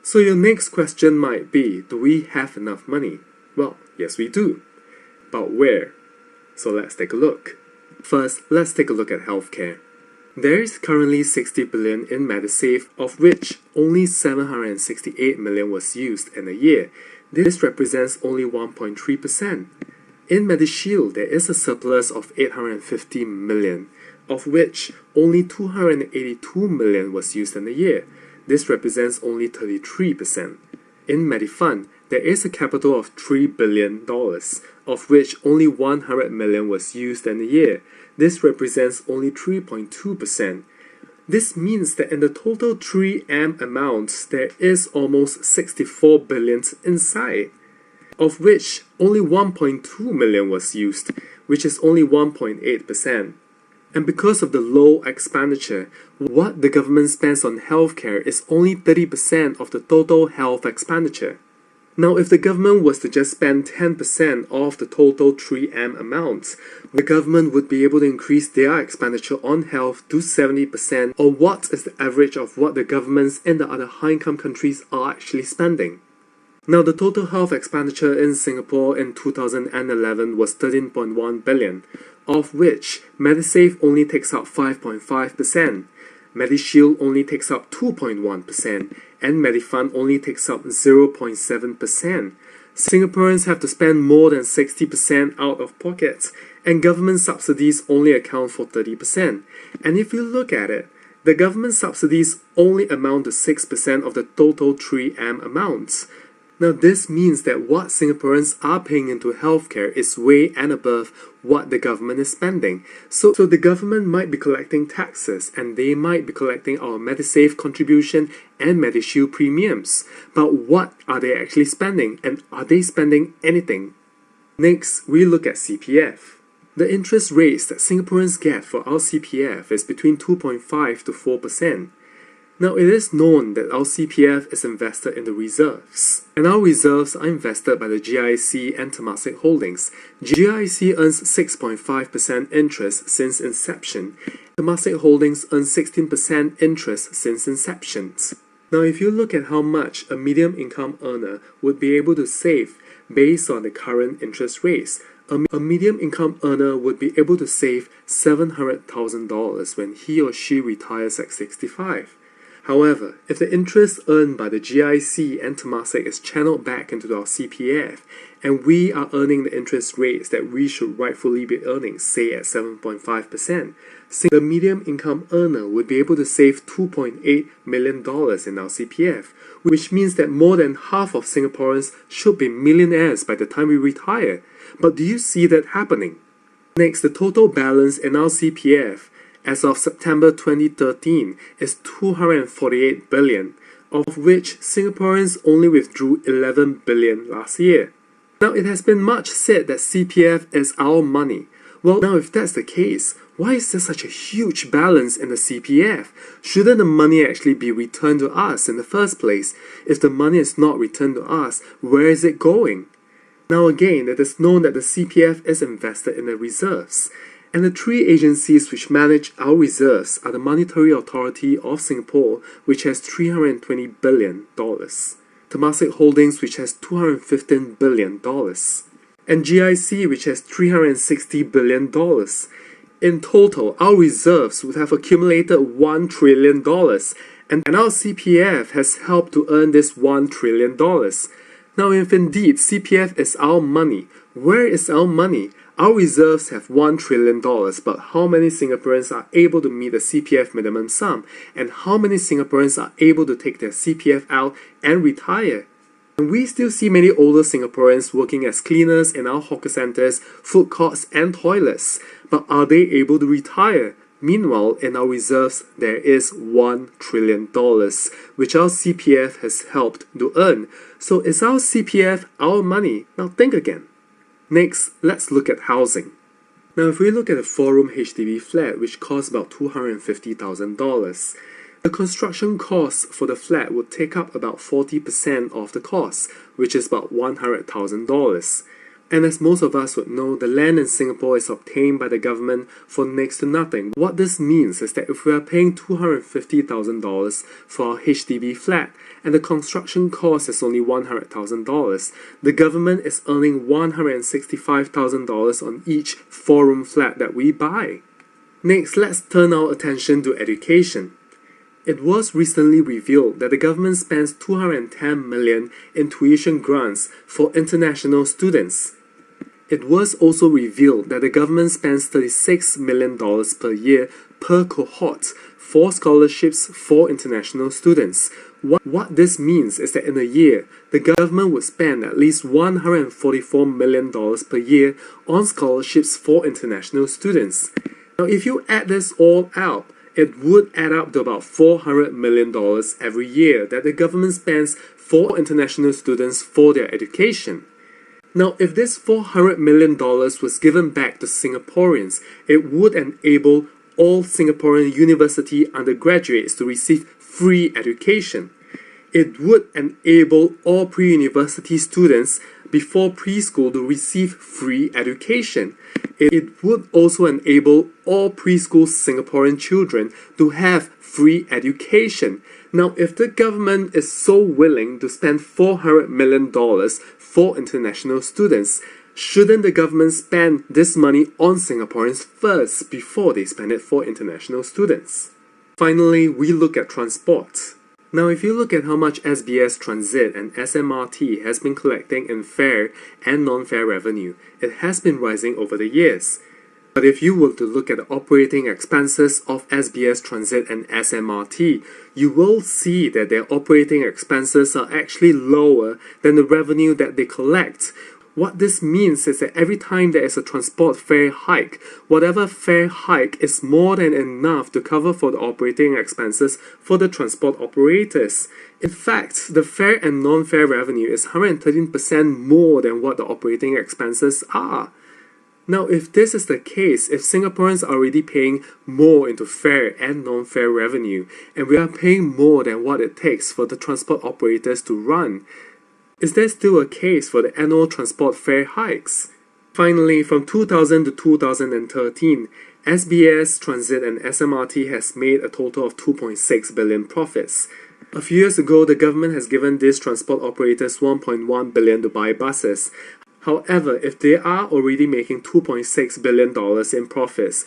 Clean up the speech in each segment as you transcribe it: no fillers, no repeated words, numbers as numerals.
So your next question might be, do we have enough money? Well, yes we do. But where? So let's take a look. First, let's take a look at healthcare. There is currently 60 billion in Medisave, of which only 768 million was used in a year. This represents only 1.3%. In Medishield, there is a surplus of 850 million, of which only 282 million was used in a year. This represents only 33%. In Medifund, there is a capital of $3 billion, of which only 100 million was used in a year. This represents only 3.2%. This means that in the total 3M amounts, there is almost 64 billion inside, of which only 1.2 million was used, which is only 1.8%. And because of the low expenditure, what the government spends on healthcare is only 30% of the total health expenditure. Now, if the government was to just spend 10% of the total 3M amounts, the government would be able to increase their expenditure on health to 70%, or what is the average of what the governments in the other high-income countries are actually spending. Now, the total health expenditure in Singapore in 2011 was 13.1 billion, of which Medisave only takes up 5.5%, Medishield only takes up 2.1%, and Medifund only takes up 0.7%. Singaporeans have to spend more than 60% out of pocket, and government subsidies only account for 30%. And if you look at it, the government subsidies only amount to 6% of the total 3M amounts. Now this means that what Singaporeans are paying into healthcare is way and above what the government is spending. So the government might be collecting taxes, and they might be collecting our Medisave contribution and Medishield premiums. But what are they actually spending, and are they spending anything? Next, we look at CPF. The interest rates that Singaporeans get for our CPF is between 2.5 to 4%. Now, it is known that our CPF is invested in the reserves, and our reserves are invested by the GIC and Temasek Holdings. GIC earns 6.5% interest since inception. Temasek Holdings earns 16% interest since inception. Now, if you look at how much a medium income earner would be able to save based on the current interest rates, a medium income earner would be able to save $700,000 when he or she retires at 65. However, if the interest earned by the GIC and Temasek is channeled back into our CPF, and we are earning the interest rates that we should rightfully be earning, say at 7.5%, the medium income earner would be able to save $2.8 million in our CPF, which means that more than half of Singaporeans should be millionaires by the time we retire. But do you see that happening? Next, the total balance in our CPF as of September 2013 is 248 billion, of which Singaporeans only withdrew 11 billion last year. Now, it has been much said that CPF is our money. Well, now if that's the case, why is there such a huge balance in the CPF? Shouldn't the money actually be returned to us in the first place? If the money is not returned to us, where is it going? Now again, it is known that the CPF is invested in the reserves. And the three agencies which manage our reserves are the Monetary Authority of Singapore, which has $320 billion, Temasek Holdings, which has $215 billion, and GIC, which has $360 billion. In total, our reserves would have accumulated $1 trillion, and our CPF has helped to earn this $1 trillion. Now, if indeed CPF is our money, where is our money? Our reserves have $1 trillion, but how many Singaporeans are able to meet the CPF minimum sum? And how many Singaporeans are able to take their CPF out and retire? And we still see many older Singaporeans working as cleaners in our hawker centres, food courts and toilets. But are they able to retire? Meanwhile, in our reserves, there is $1 trillion, which our CPF has helped to earn. So is our CPF our money? Now think again. Next, let's look at housing. Now, if we look at a 4-room HDB flat, which costs about $250,000, the construction costs for the flat would take up about 40% of the cost, which is about $100,000. And as most of us would know, the land in Singapore is obtained by the government for next to nothing. What this means is that if we are paying $250,000 for a HDB flat and the construction cost is only $100,000, the government is earning $165,000 on each 4-room flat that we buy. Next, let's turn our attention to education. It was recently revealed that the government spends $210 million in tuition grants for international students. It was also revealed that the government spends $36 million per year per cohort for scholarships for international students. What this means is that in a year, the government would spend at least $144 million per year on scholarships for international students. Now, if you add this all out, it would add up to about $400 million every year that the government spends for international students for their education. Now, if this $400 million was given back to Singaporeans, it would enable all Singaporean university undergraduates to receive free education. It would enable all pre-university students before preschool to receive free education. It would also enable all preschool Singaporean children to have free education. Now, if the government is so willing to spend $400 million for international students, shouldn't the government spend this money on Singaporeans first before they spend it for international students? Finally, we look at transport. Now, if you look at how much SBS Transit and SMRT has been collecting in fare and non-fare revenue, it has been rising over the years. But if you were to look at the operating expenses of SBS Transit and SMRT, you will see that their operating expenses are actually lower than the revenue that they collect. What this means is that every time there is a transport fare hike, whatever fare hike is more than enough to cover for the operating expenses for the transport operators. In fact, the fare and non-fare revenue is 113% more than what the operating expenses are. Now, if this is the case, if Singaporeans are already paying more into fare and non-fare revenue, and we are paying more than what it takes for the transport operators to run, is there still a case for the annual transport fare hikes? Finally, from 2000 to 2013, SBS Transit and SMRT has made a total of 2.6 billion profits. A few years ago, the government has given these transport operators 1.1 billion to buy buses. However, if they are already making $2.6 billion in profits,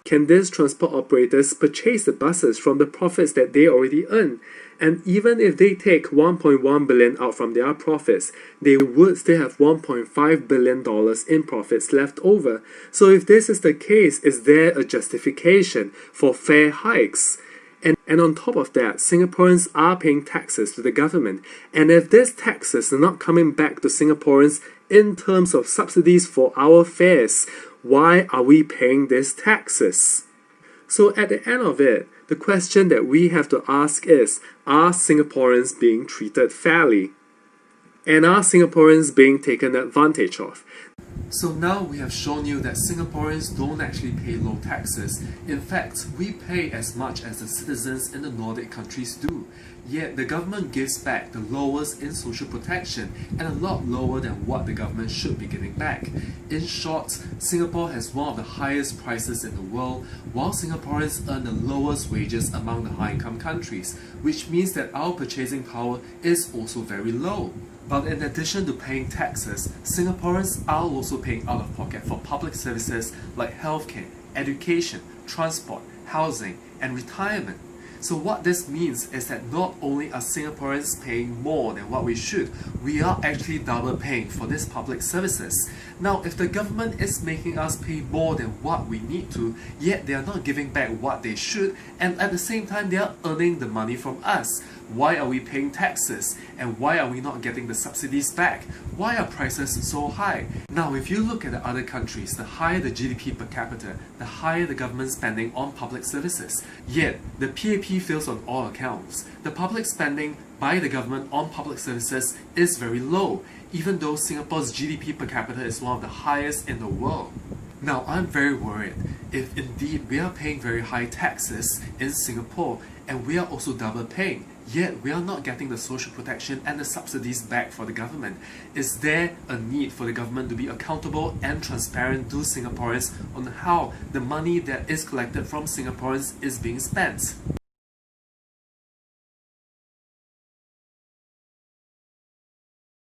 can these transport operators purchase the buses from the profits that they already earn? And even if they take $1.1 billion out from their profits, they would still have $1.5 billion in profits left over. So if this is the case, is there a justification for fare hikes? And on top of that, Singaporeans are paying taxes to the government. And if these taxes are not coming back to Singaporeans in terms of subsidies for our fares, why are we paying these taxes? So at the end of it, the question that we have to ask is, are Singaporeans being treated fairly? And are Singaporeans being taken advantage of? So now we have shown you that Singaporeans don't actually pay low taxes. In fact, we pay as much as the citizens in the Nordic countries do. Yet the government gives back the lowest in social protection and a lot lower than what the government should be giving back. In short, Singapore has one of the highest prices in the world, while Singaporeans earn the lowest wages among the high-income countries, which means that our purchasing power is also very low. But in addition to paying taxes, Singaporeans are also paying out of pocket for public services like healthcare, education, transport, housing, and retirement. So what this means is that not only are Singaporeans paying more than what we should, we are actually double paying for these public services. Now, if the government is making us pay more than what we need to, yet they are not giving back what they should, and at the same time they are earning the money from us, why are we paying taxes? And why are we not getting the subsidies back? Why are prices so high? Now, if you look at the other countries, the higher the GDP per capita, the higher the government spending on public services. Yet, the PAP fails on all accounts. The public spending by the government on public services is very low, even though Singapore's GDP per capita is one of the highest in the world. Now, I'm very worried if indeed we are paying very high taxes in Singapore and we are also double paying, yet we are not getting the social protection and the subsidies back for the government. Is there a need for the government to be accountable and transparent to Singaporeans on how the money that is collected from Singaporeans is being spent?